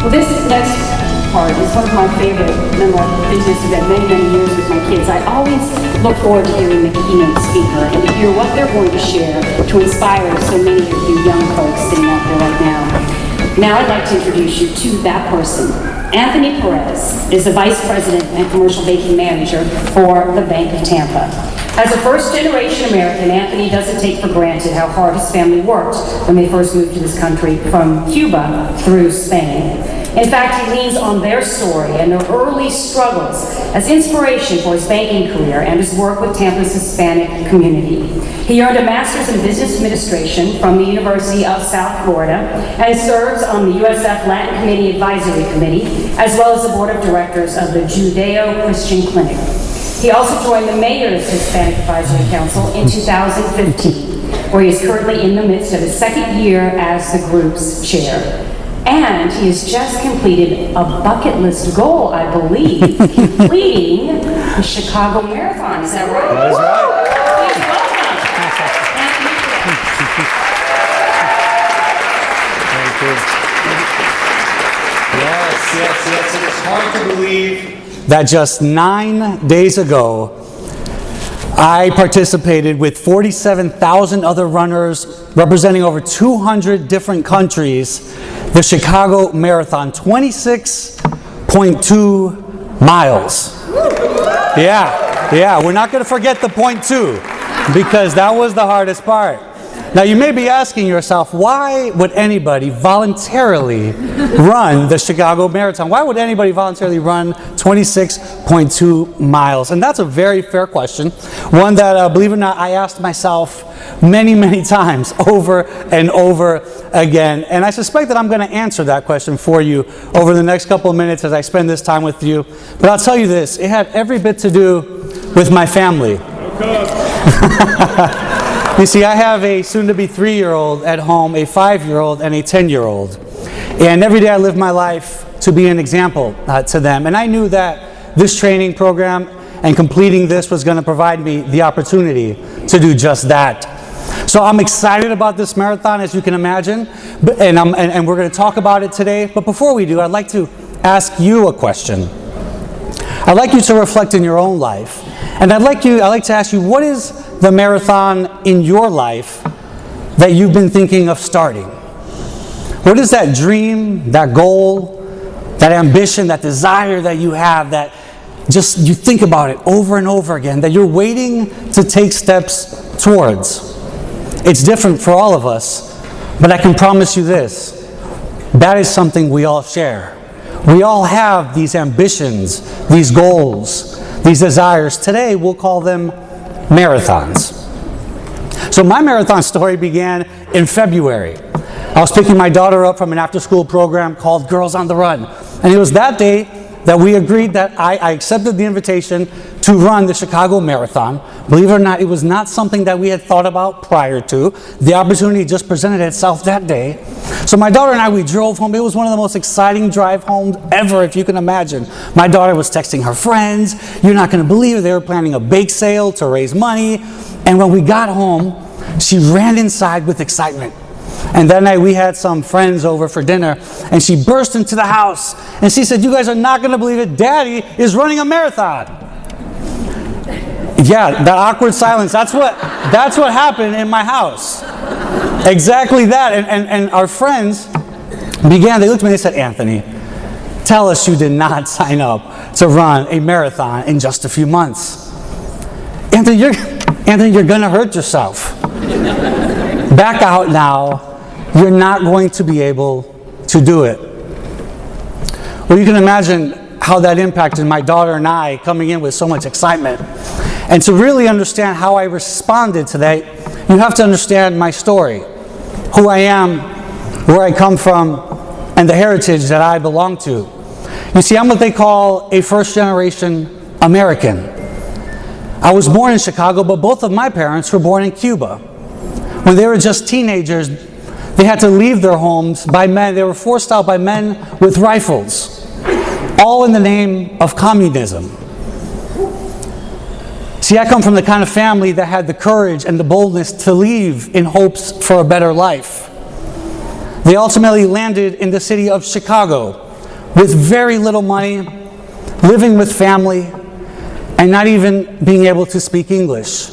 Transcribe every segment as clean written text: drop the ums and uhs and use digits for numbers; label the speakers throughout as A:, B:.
A: Well, this next part is one of my favorite memorable things I've spent many, many years with my kids. I always look forward to hearing the keynote speaker and to hear what they're going to share to inspire so many of you young folks sitting out there right now. Now I'd like to introduce you to that person. Anthony Perez is the Vice President and Commercial Banking Manager for the Bank of Tampa. As a first-generation American, Anthony doesn't take for granted how hard his family worked when they first moved to this country from Cuba through Spain. In fact, he leans on their story and their early struggles as inspiration for his banking career and his work with Tampa's Hispanic community. He earned a master's in business administration from the University of South Florida and serves on the USF Latin Committee Advisory Committee, as well as the board of directors of the Judeo-Christian Clinic. He also joined the Mayor's Hispanic Advisory Council in 2015, where he is currently in the midst of his second year as the group's chair. And he has just completed a bucket list goal, I believe, completing the Chicago Marathon. Is that right?
B: That is right.
C: Yes. It's hard to believe
B: That just 9 days ago, I participated with 47,000 other runners representing over 200 different countries, the Chicago Marathon, 26.2 miles. Yeah, we're not going to forget the point 2 because that was the hardest part. Now you may be asking yourself, why would anybody voluntarily run the Chicago Marathon? Why would anybody voluntarily run 26.2 miles? And that's a very fair question. One that, believe it or not, I asked myself many, many times over and over again. And I suspect that I'm going to answer that question for you over the next couple of minutes as I spend this time with you. But I'll tell you this, it had every bit to do with my family. You see, I have a soon-to-be 3-year-old at home, a 5-year-old, and a 10-year-old. And every day I live my life to be an example to them. And I knew that this training program and completing this was going to provide me the opportunity to do just that. So I'm excited about this marathon, as you can imagine, and we're going to talk about it today. But before we do, I'd like to ask you a question. I'd like you to reflect in your own life. And I'd like to ask you, what is the marathon in your life that you've been thinking of starting? What is that dream, that goal, that ambition, that desire that you have that just you think about it over and over again, that you're waiting to take steps towards? It's different for all of us, but I can promise you this, that is something we all share. We all have these ambitions, these goals, these desires. Today we'll call them marathons. So my marathon story began in February. I was picking my daughter up from an after-school program called Girls on the Run. And it was that day that we agreed that I accepted the invitation to run the Chicago Marathon. Believe it or not, it was not something that we had thought about prior to. The opportunity just presented itself that day. So my daughter and I, we drove home. It was one of the most exciting drive homes ever, if you can imagine. My daughter was texting her friends. You're not going to believe it. They were planning a bake sale to raise money. And when we got home, she ran inside with excitement. And that night we had some friends over for dinner, and she burst into the house and she said, "You guys are not going to believe it. Daddy is running a marathon." Yeah, that awkward silence. That's what happened in my house. Exactly that. And our friends they looked at me and they said, "Anthony, tell us you did not sign up to run a marathon in just a few months. Anthony, you're going to hurt yourself. Back out now. You're not going to be able to do it." Well, you can imagine how that impacted my daughter and I coming in with so much excitement. And to really understand how I responded to that, you have to understand my story, who I am, where I come from, and the heritage that I belong to. You see, I'm what they call a first-generation American. I was born in Chicago, but both of my parents were born in Cuba. When they were just teenagers, they had to leave their homes by men. They were forced out by men with rifles, all in the name of communism. See, I come from the kind of family that had the courage and the boldness to leave in hopes for a better life. They ultimately landed in the city of Chicago, with very little money, living with family, and not even being able to speak English.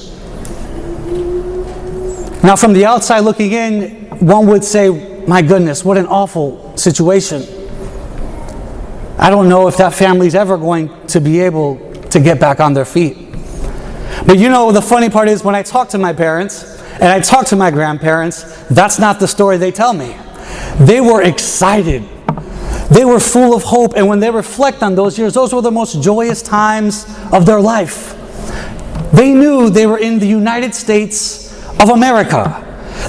B: Now, from the outside looking in, one would say, my goodness, what an awful situation. I don't know if that family's ever going to be able to get back on their feet. But you know, the funny part is when I talk to my parents and I talk to my grandparents, that's not the story they tell me. They were excited. They were full of hope, and when they reflect on those years, those were the most joyous times of their life. They knew they were in the United States of America.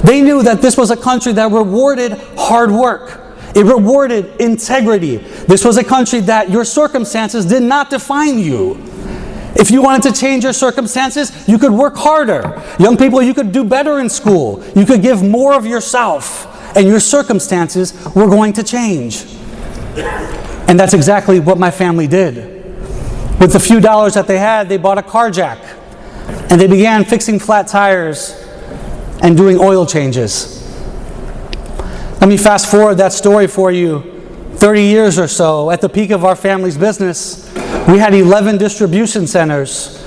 B: They knew that this was a country that rewarded hard work. It rewarded integrity. This was a country that your circumstances did not define you. If you wanted to change your circumstances, you could work harder. Young people, you could do better in school. You could give more of yourself, and your circumstances were going to change. And that's exactly what my family did. With the few dollars that they had, they bought a car jack, and they began fixing flat tires and doing oil changes. Let me fast forward that story for you. 30 years or so, at the peak of our family's business, we had 11 distribution centers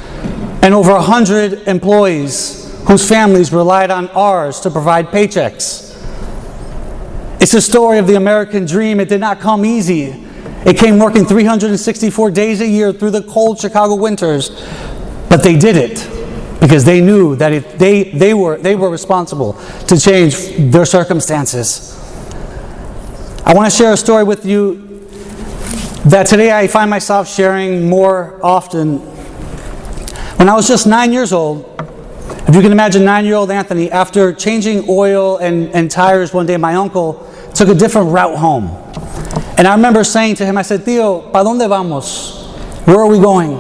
B: and over 100 employees whose families relied on ours to provide paychecks. It's a story of the American dream. It did not come easy. It came working 364 days a year through the cold Chicago winters, but they did it because they knew that they were responsible to change their circumstances. I want to share a story with you that today I find myself sharing more often. When I was just 9 years old, if you can imagine 9-year-old Anthony, after changing oil and tires one day, my uncle took a different route home. And I remember saying to him, I said, Tío, ¿pa dónde vamos? Where are we going?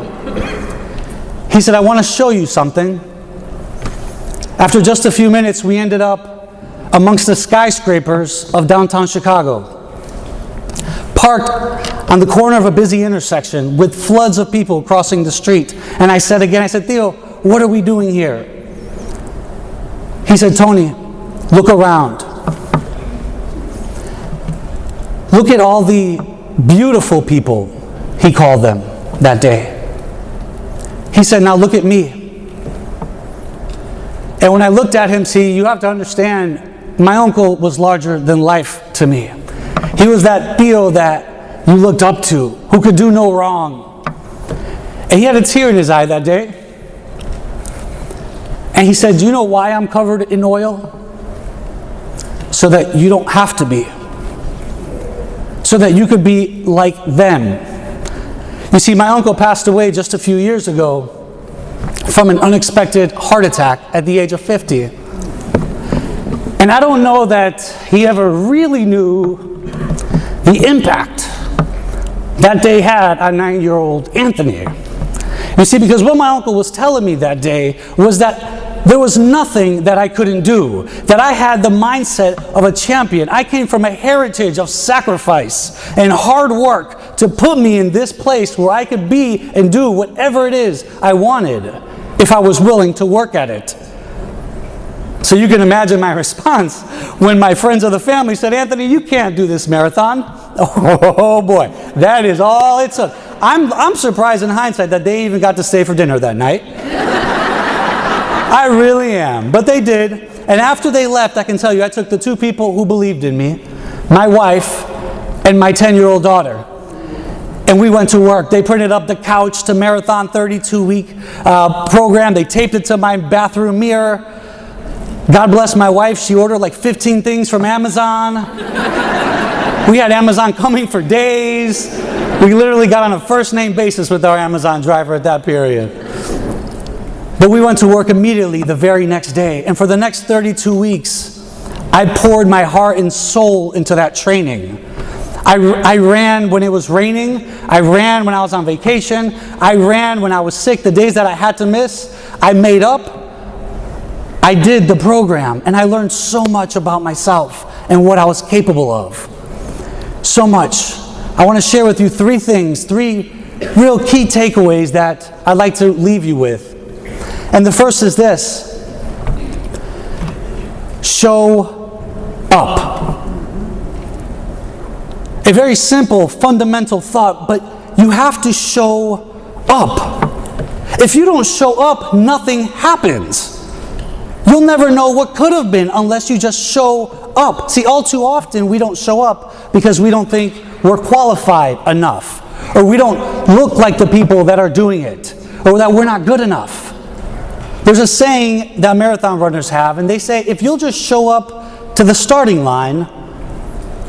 B: He said, I want to show you something. After just a few minutes, we ended up amongst the skyscrapers of downtown Chicago, parked on the corner of a busy intersection with floods of people crossing the street. And I said again, Tío, what are we doing here? He said, Tony, look around. Look at all the beautiful people, he called them that day. He said, now look at me. And when I looked at him, see, you have to understand, my uncle was larger than life to me. He was that Tío that you looked up to, who could do no wrong. And he had a tear in his eye that day. And he said, do you know why I'm covered in oil? So that you don't have to be. So that you could be like them. You see, my uncle passed away just a few years ago from an unexpected heart attack at the age of 50. And I don't know that he ever really knew the impact that day had on 9-year-old Anthony. You see, because what my uncle was telling me that day was that there was nothing that I couldn't do, that I had the mindset of a champion. I came from a heritage of sacrifice and hard work to put me in this place where I could be and do whatever it is I wanted if I was willing to work at it. So you can imagine my response when my friends of the family said, Anthony, you can't do this marathon. Oh boy, that is all it took. I'm surprised in hindsight that they even got to stay for dinner that night. I really am. But they did. And after they left, I can tell you, I took the two people who believed in me, my wife and my 10-year-old daughter. And we went to work. They printed up the Couch to Marathon 32-week program. They taped it to my bathroom mirror. God bless my wife. She ordered like 15 things from Amazon. We had Amazon coming for days. We literally got on a first-name basis with our Amazon driver at that period. But we went to work immediately the very next day. And for the next 32 weeks, I poured my heart and soul into that training. I ran when it was raining. I ran when I was on vacation. I ran when I was sick. The days that I had to miss, I made up. I did the program. And I learned so much about myself and what I was capable of. So much. I want to share with you three things, three real key takeaways that I'd like to leave you with. And the first is this: show up. A very simple, fundamental thought, but you have to show up. If you don't show up, nothing happens. You'll never know what could have been unless you just show up. See, all too often we don't show up because we don't think we're qualified enough, or we don't look like the people that are doing it, or that we're not good enough. There's a saying that marathon runners have, and they say, if you'll just show up to the starting line,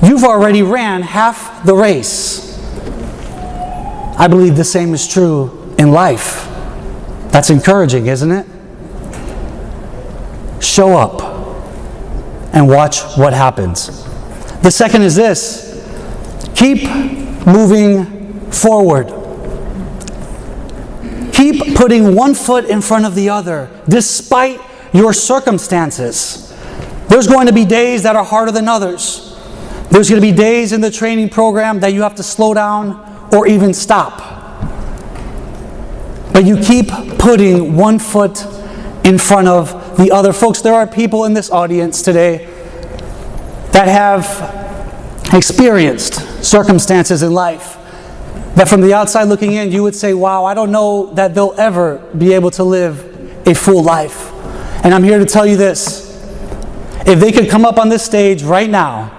B: you've already ran half the race. I believe the same is true in life. That's encouraging, isn't it? Show up and watch what happens. The second is this: keep moving forward. Keep putting one foot in front of the other, despite your circumstances. There's going to be days that are harder than others. There's going to be days in the training program that you have to slow down or even stop. But you keep putting one foot in front of the other. Folks, there are people in this audience today that have experienced circumstances in life that from the outside looking in, you would say, wow, I don't know that they'll ever be able to live a full life. And I'm here to tell you this: if they could come up on this stage right now,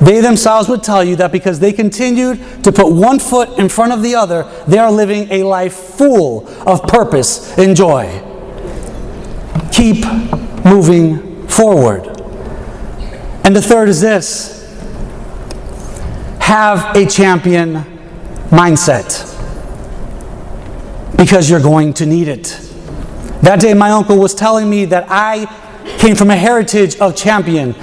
B: they themselves would tell you that because they continued to put one foot in front of the other, they are living a life full of purpose and joy. Keep moving forward. And the third is this: have a champion mindset, because you're going to need it. That day my uncle was telling me that I came from a heritage of champions.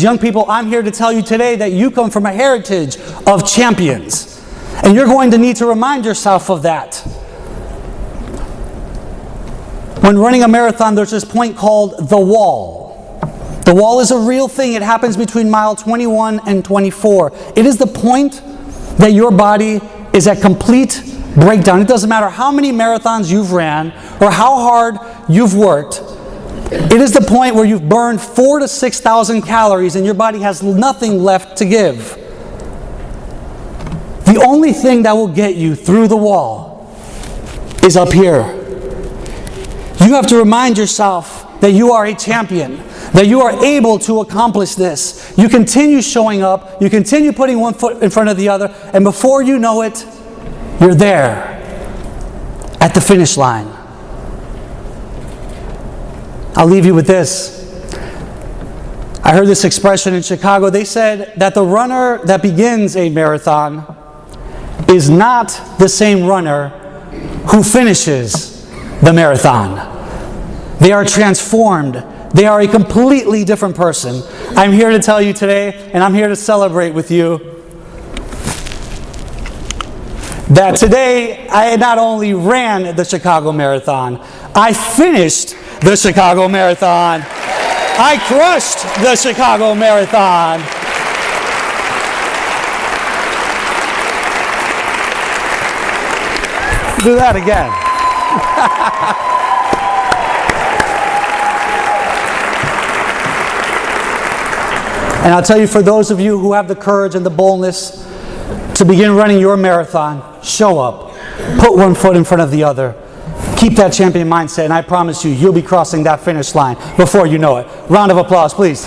B: Young people, I'm here to tell you today that you come from a heritage of champions. And you're going to need to remind yourself of that. When running a marathon, there's this point called the wall. The wall is a real thing. It happens between mile 21 and 24. It is the point that your body is at complete breakdown. It doesn't matter how many marathons you've ran or how hard you've worked. It is the point where you've burned 4,000 to 6,000 calories and your body has nothing left to give. The only thing that will get you through the wall is up here. You have to remind yourself that you are a champion, that you are able to accomplish this. You continue showing up, you continue putting one foot in front of the other, and before you know it, you're there at the finish line. I'll leave you with this. I heard this expression in Chicago. They said that the runner that begins a marathon is not the same runner who finishes the marathon. They are transformed. They are a completely different person. I'm here to tell you today, and I'm here to celebrate with you, that today I not only ran the Chicago Marathon, I finished the Chicago Marathon. I crushed the Chicago Marathon. Do that again. And I'll tell you, for those of you who have the courage and the boldness to begin running your marathon, show up. Put one foot in front of the other. Keep that champion mindset, and I promise you, you'll be crossing that finish line before you know it. Round of applause, please.